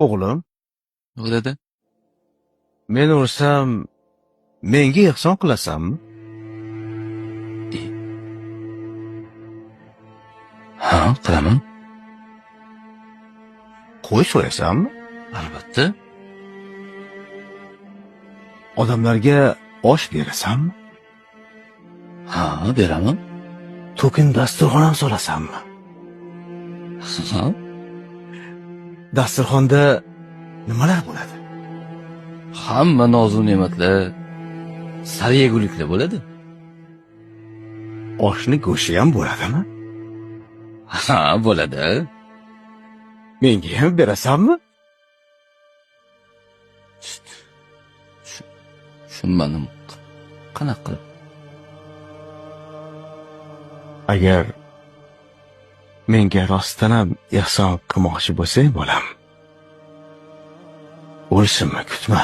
O'g'lim, Bo'ladi. men ursam, menga ehson qilasanmi? Ha, qilaman. Qo'y so'yasanmi? Albatta. Odamlarga osh berasanmi? Ha, beraman. To'kin dasturxon ham solasanmi? Ha, Dasturxonda nimalar bo'ladi? hamma nozu ne'matlar, saryeguliklar bo'ladi. Oshni go'shti ham bo'ladimi? Ha, bo'ladi. Menga ham berasanmi? Tushunmadim. Qanaqa qilib? Agar menga rostdan ham ehson qilmoqchi bo'lsang, bolam, o'lishimni kutma.